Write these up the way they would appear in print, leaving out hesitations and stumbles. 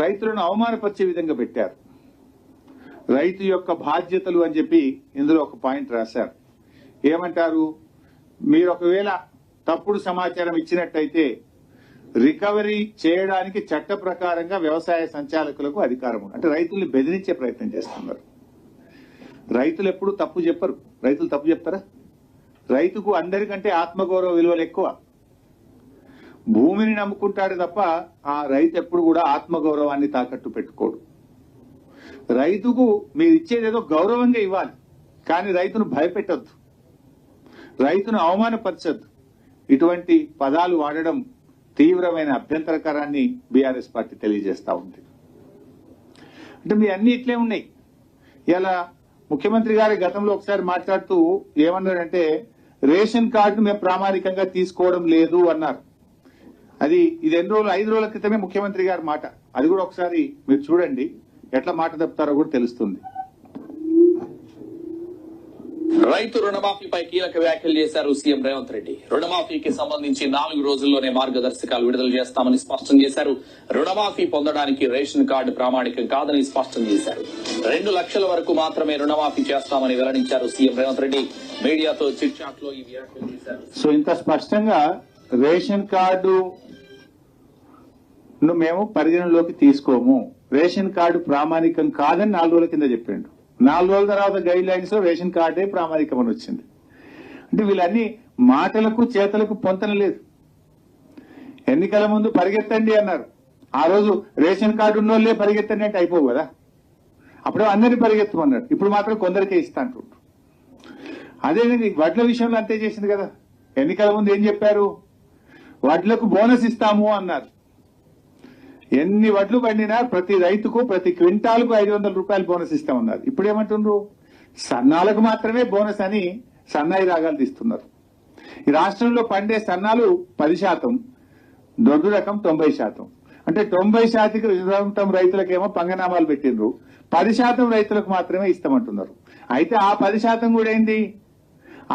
రైతులను అవమానపరిచే విధంగా పెట్టారు. రైతు యొక్క బాధ్యతలు అని చెప్పి ఇందులో ఒక పాయింట్ రాశారు. ఏమంటారు, మీరు ఒకవేళ తప్పుడు సమాచారం ఇచ్చినట్టయితే రికవరీ చేయడానికి చట్ట ప్రకారంగా వ్యవసాయ సంచాలకులకు అధికారం ఉంది. అంటే రైతుల్ని బెదిరించే ప్రయత్నం చేస్తున్నారు. రైతులు ఎప్పుడు తప్పు చెప్పరు. రైతులు తప్పు చెప్తారా? రైతుకు అందరికంటే ఆత్మగౌరవ విలువలు ఎక్కువ. భూమిని నమ్ముకుంటాడు తప్ప ఆ రైతు ఎప్పుడు కూడా ఆత్మగౌరవాన్ని తాకట్టు పెట్టుకోడు. రైతుకు మీరు ఇచ్చేదేదో గౌరవంగా ఇవ్వాలి, కానీ రైతును భయపెట్టొద్దు, రైతును అవమానపరచొద్దు. ఇటువంటి పదాలు వాడడం తీవ్రమైన అభ్యంతరకరాన్ని బీఆర్ఎస్ పార్టీ తెలియజేస్తా ఉంది. అంటే మీ అన్ని ఇట్లే ఉన్నాయి. ఇలా ముఖ్యమంత్రి గారి గతంలో ఒకసారి మాట్లాడుతూ ఏమన్నారంటే, రేషన్ కార్డు మేము ప్రామాణికంగా తీసుకోవడం లేదు అన్నారు. ఇది 5 రోజుల క్రితమే ముఖ్యమంత్రి గారి మాట. అది కూడా ఒకసారి మీరు చూడండి, ఎట్లా మాట తప్పుతారో కూడా తెలుస్తుంది. రైతు రుణమాఫీపై కీలక వ్యాఖ్యలు చేశారు సీఎం రేవంత్ రెడ్డి. రుణమాఫీకి సంబంధించి 4 రోజుల్లోనే మార్గదర్శకాలు విడుదల చేస్తామని స్పష్టం చేశారు. రుణమాఫీ పొందడానికి రేషన్ కార్డు ప్రామాణికం కాదని స్పష్టం చేశారు. 2 లక్షల వరకు మాత్రమే రుణమాఫీ చేస్తామని వెల్లడించారు సీఎం రేవంత్ రెడ్డి. మీడియాతో చిట్ చాట్ లో ఈ వ్యాఖ్యలు చేశారు. సో ఇంత స్పష్టంగా రేషన్ కార్డు మేము పరిగణలోకి తీసుకోము, రేషన్ కార్డు ప్రామాణికం కాదని 4 రోజుల కింద చెప్పిండు. 4 రోజుల తర్వాత గైడ్ లైన్స్ లో రేషన్ కార్డే ప్రామాణికం అని వచ్చింది. అంటే వీళ్ళన్ని మాటలకు చేతలకు పొంతన లేదు. ఎన్నికల ముందు పరిగెత్తండి అన్నారు. ఆ రోజు రేషన్ కార్డు ఉన్నోళ్లే పరిగెత్తండి అంటే అయిపోవు కదా. అప్పుడే అందరినీ పరిగెత్తమన్నారు. ఇప్పుడు మాత్రం కొందరికే ఇస్తా అంటుండ్రు. అదే వడ్ల విషయంలో అంతే చేసింది కదా. ఎన్నికల ముందు ఏం చెప్పారు, వడ్లకు బోనస్ ఇస్తాము అన్నారు. ఎన్ని వడ్లు పండినా ప్రతి రైతుకు ప్రతి క్వింటాల్కు 500 రూపాయలు బోనస్ ఇస్తామన్నారు. ఇప్పుడు ఏమంటుండ్రు, సన్నాలకు మాత్రమే బోనస్ అని సన్నాయి రాగాలు తీస్తున్నారు. ఈ రాష్ట్రంలో పండే సన్నాలు 10%, దొడ్డు రకం 90%. అంటే 90% రైతులకేమో పంగనామాలు పెట్టిండ్రు, 10% రైతులకు మాత్రమే ఇస్తామంటున్నారు. అయితే ఆ 10% కూడా ఏంది,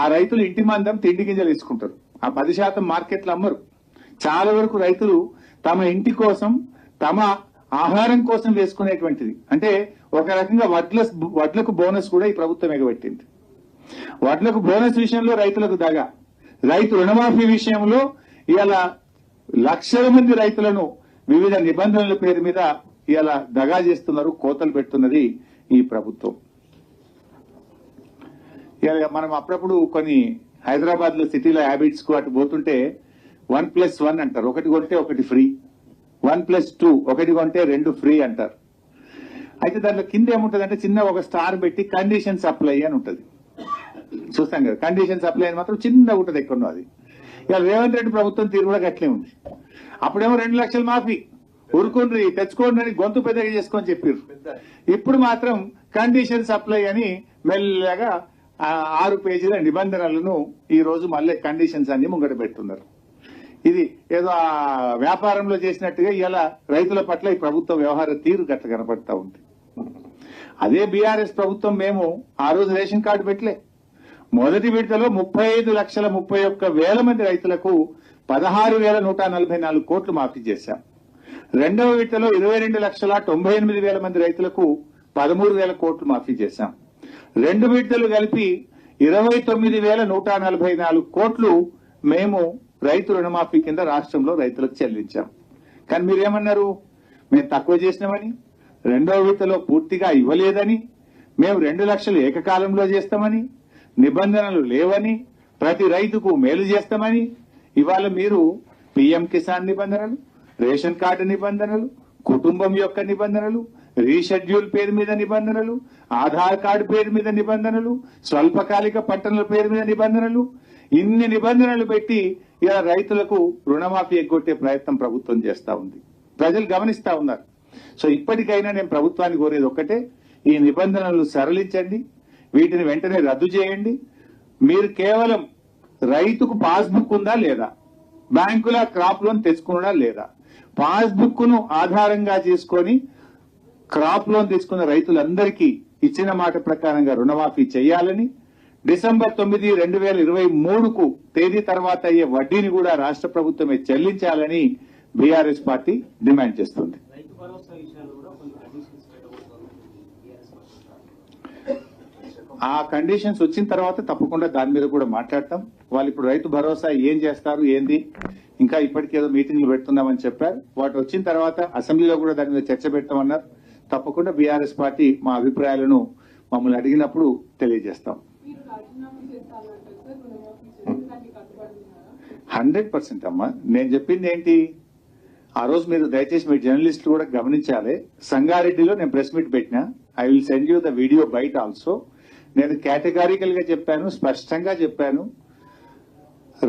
ఆ రైతులు ఇంటి మందం తిండి గింజలు తీసుకుంటారు. ఆ 10% మార్కెట్లు అమ్మరు. చాలా వరకు రైతులు తమ ఇంటి కోసం తమ ఆహారం కోసం వేసుకునేటువంటిది. అంటే ఒక రకంగా వడ్లకు బోనస్ కూడా ఈ ప్రభుత్వం ఎగబెట్టింది. వడ్లకు బోనస్ విషయంలో రైతులకు దగా, రైతు రుణమాఫీ విషయంలో ఇలా లక్షల మంది రైతులను వివిధ నిబంధనల పేరు మీద ఇలా దగా చేస్తున్నారు, కోతలు పెడుతున్నది ఈ ప్రభుత్వం. ఇలా మనం అప్పుడప్పుడు కొన్ని హైదరాబాద్ లో సిటీలో హ్యాబిట్స్ కు అటు పోతుంటే 1+1 అంటారు. ఒకటి కొంటే ఒకటి ఫ్రీ, 1+2 ఒకటి కొంటే 2 ఫ్రీ అంటారు. అయితే దాంట్లో కింద ఏముంటది అంటే చిన్న ఒక స్టార్ పెట్టి కండిషన్ సప్లై అని ఉంటది. చూస్తాం కదా, కండిషన్ సప్లై అని మాత్రం చిన్నగా ఉంటది ఎక్కడో. అది ఇక రేవంత్ రెడ్డి ప్రభుత్వం తీరు కూడా గట్లే ఉంది. అప్పుడేమో 2 లక్షల మాఫీ ఊరుకుండ్రి తెచ్చుకోండి అని గొంతు పెద్దగా చేసుకొని చెప్పారు. ఇప్పుడు మాత్రం కండిషన్ సప్లై అని మెల్లగా 6 పేజీల నిబంధనలను ఈ రోజు మళ్ళీ కండిషన్స్ అన్ని ముంగట పెడుతున్నారు. ఇది ఏదో వ్యాపారంలో చేసినట్టుగా ఇలా రైతుల పట్ల ఈ ప్రభుత్వ వ్యవహార తీరు గట్ల కనపడతా ఉంది. అదే బీఆర్ఎస్ ప్రభుత్వం మేము ఆ రోజు రేషన్ కార్డు పెట్టలే. మొదటి విడతలో 35,31,000 మంది రైతులకు 16,144 కోట్లు మాఫీ చేశాం. రెండవ విడతలో 22,98,000 మంది రైతులకు 13,000 కోట్లు మాఫీ చేశాం. 2 విడతలు కలిపి 29,144 కోట్లు మేము రైతు రుణమాఫీ కింద రాష్ట్రంలో రైతులకు చెల్లించాం. కానీ మీరేమన్నారు, మేము తక్కువ చేసినామని, రెండవ విడతలో పూర్తిగా ఇవ్వలేదని, మేము 2 లక్షలు ఏకకాలంలో చేస్తామని, నిబంధనలు లేవని, ప్రతి రైతుకు మేలు చేస్తామని. ఇవాళ మీరు పీఎం కిసాన్ నిబంధనలు, రేషన్ కార్డు నిబంధనలు, కుటుంబం యొక్క నిబంధనలు, రీషెడ్యూల్ పేరు మీద నిబంధనలు, ఆధార్ కార్డు పేరు మీద నిబంధనలు, స్వల్పకాలిక పట్టణాల పేరు మీద నిబంధనలు, ఇన్ని నిబంధనలు పెట్టి ఇలా రైతులకు రుణమాఫీ ఎగ్గొట్టే ప్రయత్నం ప్రభుత్వం చేస్తా ఉంది. ప్రజలు గమనిస్తా ఉన్నారు. సో ఇప్పటికైనా నేను ప్రభుత్వాన్ని కోరేది ఒక్కటే, ఈ నిబంధనలు సరళించండి, వీటిని వెంటనే రద్దు చేయండి. మీరు కేవలం రైతుకు పాస్బుక్ ఉందా లేదా, బ్యాంకుల క్రాప్ లోన్ తెచ్చుకున్నా లేదా, పాస్బుక్ ను ఆధారంగా చేసుకొని క్రాప్ లోన్ తెచ్చుకున్న రైతులందరికీ ఇచ్చిన మాట ప్రకారంగా రుణమాఫీ చేయాలని, డిసెంబర్ 9, 2023కు తేదీ తర్వాత అయ్యే వడ్డీని కూడా రాష్ట్ర ప్రభుత్వమే చెల్లించాలని బీఆర్ఎస్ పార్టీ డిమాండ్ చేస్తుంది. భరోసా విషయాలు కూడా కొన్ని కండిషన్స్ పెట్టబోతున్నారు. ఆ కండిషన్స్ వచ్చిన తర్వాత తప్పకుండా దాని మీద కూడా మాట్లాడతాం. వాళ్ళు ఇప్పుడు రైతు భరోసా ఏం చేస్తారు ఏంది ఇంకా ఇప్పటికేదో మీటింగ్లు పెడుతున్నామని చెప్పారు. వాటి వచ్చిన తర్వాత అసెంబ్లీలో కూడా దాని మీద చర్చ పెట్టామన్నారు. తప్పకుండా బీఆర్ఎస్ పార్టీ మా అభిప్రాయాలను మమ్మల్ని అడిగినప్పుడు తెలియజేస్తాం. 100% అమ్మా. నేను చెప్పింది ఏంటి, ఆ రోజు మీరు దయచేసి మీ జర్నలిస్టులు కూడా గమనించాలి. సంగారెడ్డిలో నేను ప్రెస్ మీట్ పెట్టినా. I will send you the video byte also. నేను కేటగారికల్ గా చెప్పాను, స్పష్టంగా చెప్పాను.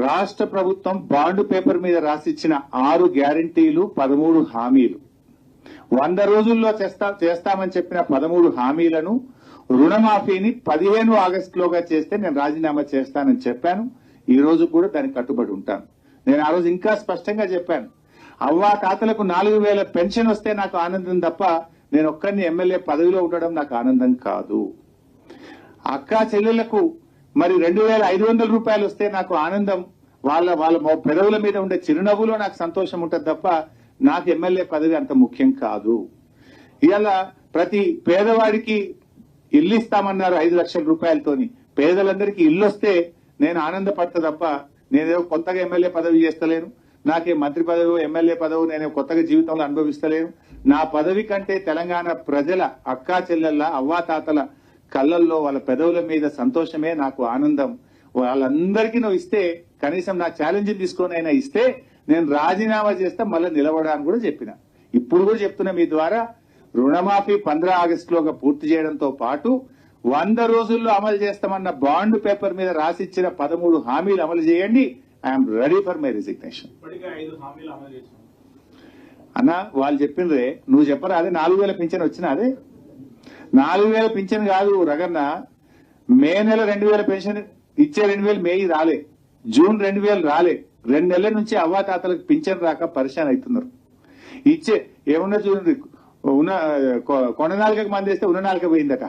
రాష్ట్ర ప్రభుత్వం బాండ్ పేపర్ మీద రాసిచ్చిన 6 గ్యారంటీలు 13 హామీలు 100 రోజుల్లో చేస్తామని చెప్పిన 13 హామీలను రుణమాఫీని 15 ఆగస్టులోగా చేస్తే నేను రాజీనామా చేస్తానని చెప్పాను. ఈ రోజు కూడా దానికి కట్టుబడి ఉంటాను. నేను ఆ రోజు ఇంకా స్పష్టంగా చెప్పాను, అవ్వా తాతలకు 4000 పెన్షన్ వస్తే నాకు ఆనందం తప్ప నేను ఒక్కరిని ఎమ్మెల్యే పదవిలో ఉండడం నాకు ఆనందం కాదు. అక్కా చెల్లెళ్లకు మరి 2500 రూపాయలు వస్తే నాకు ఆనందం, వాళ్ళ పెదవుల మీద ఉండే చిరునవ్వులో నాకు సంతోషం ఉంటుంది తప్ప నాకు ఎమ్మెల్యే పదవి అంత ముఖ్యం కాదు. ఇవాళ ప్రతి పేదవాడికి ఇల్లు ఇస్తామన్నారు 5 లక్షల రూపాయలతోని. పేదలందరికీ ఇల్లు వస్తే నేను ఆనందపడతా తప్ప నేనేదో కొత్తగా ఎమ్మెల్యే పదవి చేస్తలేను. నాకే మంత్రి పదవి ఎమ్మెల్యే పదవి నేను కొత్తగా జీవితంలో అనుభవిస్తలేను. నా పదవి కంటే తెలంగాణ ప్రజల అక్కా చెల్లెళ్ళ అవ్వాతాతల కళ్ళల్లో వాళ్ళ పెదవుల మీద సంతోషమే నాకు ఆనందం. వాళ్ళందరికీ నువ్వు ఇస్తే కనీసం నా ఛాలెంజ్ తీసుకొని అయినా ఇస్తే నేను రాజీనామా చేస్తే మళ్ళీ నిలబడడానికి కూడా చెప్పిన. ఇప్పుడు కూడా చెప్తున్నా మీ ద్వారా, రుణమాఫీ 15 ఆగస్టులోగా పూర్తి చేయడంతో పాటు 100 రోజుల్లో అమలు చేస్తామన్న బాండ్ పేపర్ మీద రాసిచ్చిన 13 హామీలు అమలు చేయండి. I'm ready for my resignation. అన్న వాళ్ళు చెప్పిండ్రే, నువ్వు చెప్పరా అదే 4000 పింఛన్ వచ్చినా? అదే 4000 పింఛన్ కాదు రగన్న. మే నెల 2000 పెన్షన్ ఇచ్చే 2000 మే రాలే, జూన్ 2000 రాలే. 2 నెలల నుంచి అవ్వాతాతలకు పింఛన్ రాక పరిశాన్ అవుతున్నారు. ఇచ్చే ఏమన్నా చూడండి, ఉన్న కొండ నాలుగకి మంది వేస్తే ఉన్న నాలుక పోయిందట.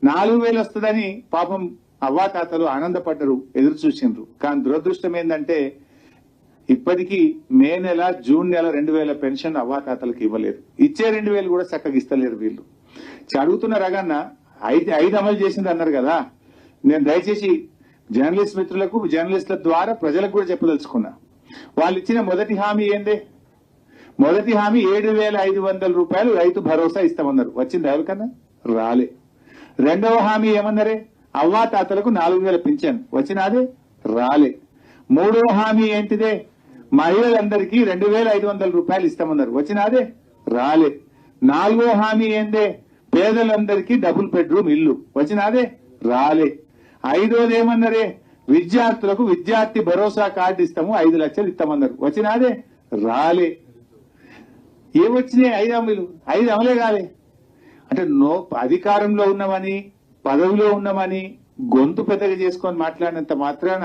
4000 వస్తుందని పాపం అవ్వాతాతలు ఆనందపడ్డరు, ఎదురు చూసిండ్రు. కానీ దురదృష్టం ఏంటంటే ఇప్పటికీ మే నెల జూన్ నెల 2000 పెన్షన్ అవ్వాతాతలకు ఇవ్వలేదు. ఇచ్చే 2000 కూడా చక్కగా ఇస్తలేరు వీళ్ళు. అడుగుతున్న రగన్న 5 అమలు చేసింది అన్నారు కదా. నేను దయచేసి జర్నలిస్ట్ మిత్రులకు, జర్నలిస్టుల ద్వారా ప్రజలకు కూడా చెప్పదలుచుకున్నా. వాళ్ళు ఇచ్చిన మొదటి హామీ ఏందే? మొదటి హామీ 7500 రూపాయలు రైతు భరోసా ఇస్తామన్నారు. వచ్చింది ఎవరికన్నా? రాలే. రెండవ హామీ ఏమన్నారే? అవ్వాతాతలకు 4000 పింఛన్. వచ్చినాదే? రాలే. మూడవ హామీ ఏంటిదే? మహిళలందరికీ 2500 రూపాయలు ఇస్తామన్నారు. వచ్చినాదే? రాలే. నాలుగో హామీ ఏందే? పేదలందరికీ డబుల్ బెడ్రూమ్ ఇల్లు. వచ్చినాదే? రాలే. ఐదోది ఏమన్నారే? విద్యార్థులకు విద్యార్థి భరోసా కార్డు ఇస్తాము, 5 లక్షలు ఇస్తామన్నారు. వచ్చినాదే? రాలే. ఏమొచ్చినాయి? 5 హామీలు, 5 అమలే కాలే. అంటే అధికారంలో ఉన్నామని, పదవిలో ఉన్నామని గొంతు పెద్దగా చేసుకొని మాట్లాడినంత మాత్రాన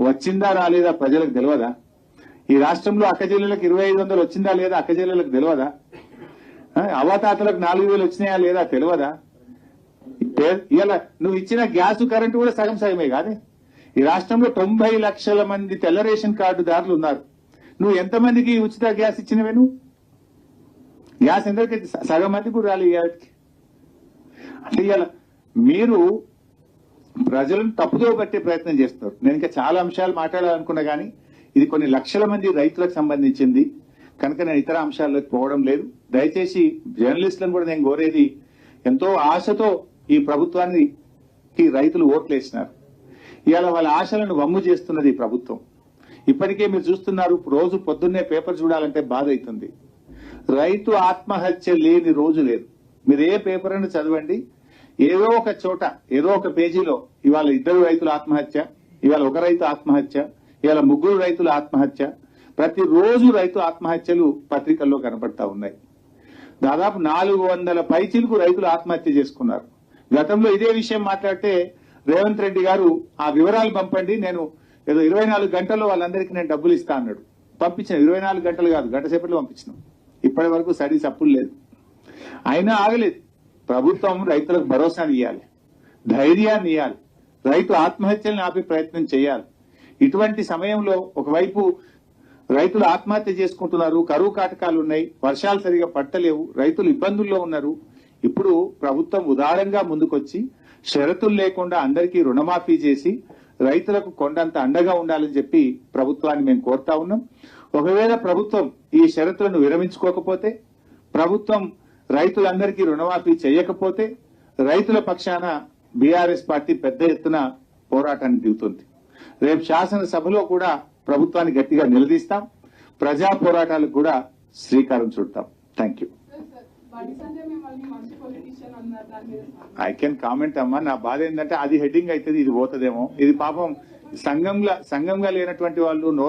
వచ్చిందా రాలేదా ప్రజలకు తెలియదా? ఈ రాష్ట్రంలో అక్కచెల్లెలకు 2500 వచ్చిందా లేదా అక్కచెల్లెలకు తెలియదా? అవ్వాతాతలకు 4000 వచ్చినాయా లేదా తెలియదా? ఇలా నువ్వు ఇచ్చిన గ్యాస్ కరెంటు కూడా సగం సగమే కాదే. ఈ రాష్ట్రంలో 90 లక్షల మంది తెల్ల రేషన్ కార్డుదారులు ఉన్నారు. నువ్వు ఎంతమందికి ఉచిత గ్యాస్ ఇచ్చినవే? నువ్వు గ్యాస్ ఎందరికీ? సగం మందికి కూడా రాలి. అంటే ఇలా మీరు ప్రజలను తప్పుదో పట్టే ప్రయత్నం చేస్తున్నారు. నేను ఇంకా చాలా అంశాలు మాట్లాడాలనుకున్నా కానీ ఇది కొన్ని లక్షల మంది రైతులకు సంబంధించింది కనుక నేను ఇతర అంశాల్లోకి పోవడం లేదు. దయచేసి జర్నలిస్టులను కూడా నేను కోరేది, ఎంతో ఆశతో ఈ ప్రభుత్వానికి రైతులు ఓట్లు వేసినారు. ఇవాళ వాళ్ళ ఆశలను వమ్ము చేస్తున్నది ఈ ప్రభుత్వం. ఇప్పటికే మీరు చూస్తున్నారు, రోజు పొద్దున్నే పేపర్ చూడాలంటే బాధ అవుతుంది. రైతు ఆత్మహత్య లేని రోజు లేదు. మీరు ఏ పేపర్ అని చదవండి, ఏదో ఒక చోట, ఏదో ఒక పేజీలో ఇవాళ 2 రైతుల ఆత్మహత్య, ఇవాళ 1 రైతు ఆత్మహత్య, ఇవాళ 3 రైతుల ఆత్మహత్య. ప్రతిరోజు రైతు ఆత్మహత్యలు పత్రికల్లో కనపడతా ఉన్నాయి. దాదాపు 400 పైచిలకు రైతులు ఆత్మహత్య చేసుకున్నారు. గతంలో ఇదే విషయం మాట్లాడితే రేవంత్ రెడ్డి గారు ఆ వివరాలు పంపండి, నేను ఏదో 24 గంటల్లో వాళ్ళందరికీ నేను డబ్బులు ఇస్తా అన్నాడు. పంపించిన 24 గంటలు కాదు, గంట సేపట్లో పంపించినాం. ఇప్పటి వరకు స్టడీస్ అప్పులు లేదు. అయినా ఆగలేదు. ప్రభుత్వం రైతులకు భరోసాని ఇవ్వాలి, ధైర్యాన్ని ఇవ్వాలి, రైతు ఆత్మహత్యలను ఆపే ప్రయత్నం చేయాలి. ఇటువంటి సమయంలో ఒకవైపు రైతులు ఆత్మహత్య చేసుకుంటున్నారు, కరువు కాటకాలు ఉన్నాయి, వర్షాలు సరిగా పట్టలేవు, రైతులు ఇబ్బందుల్లో ఉన్నారు. ఇప్పుడు ప్రభుత్వం ఉదారంగా ముందుకొచ్చి షరతులు లేకుండా అందరికీ రుణమాఫీ చేసి రైతులకు కొండంత అండగా ఉండాలని చెప్పి ప్రభుత్వాన్ని మేము కోరుతా ఉన్నాం. ఒకవేళ ప్రభుత్వం ఈ షరతులను విరమించుకోకపోతే, ప్రభుత్వం రైతులందరికీ రుణమాఫీ చేయకపోతే రైతుల పక్షాన బీఆర్ఎస్ పార్టీ పెద్ద ఎత్తున పోరాటానికి దిగుతుంది. రేపు శాసనసభలో కూడా ప్రభుత్వాన్ని గట్టిగా నిలదీస్తాం, ప్రజా పోరాటాలకు కూడా శ్రీకారం చుడతాం. Thank you. I can comment అమ్మా. నా బాధ ఏంటంటే అది హెడ్డింగ్ అవుతుంది, ఇది పోతుందేమో. ఇది పాపం సంఘంగా లేనటువంటి వాళ్ళు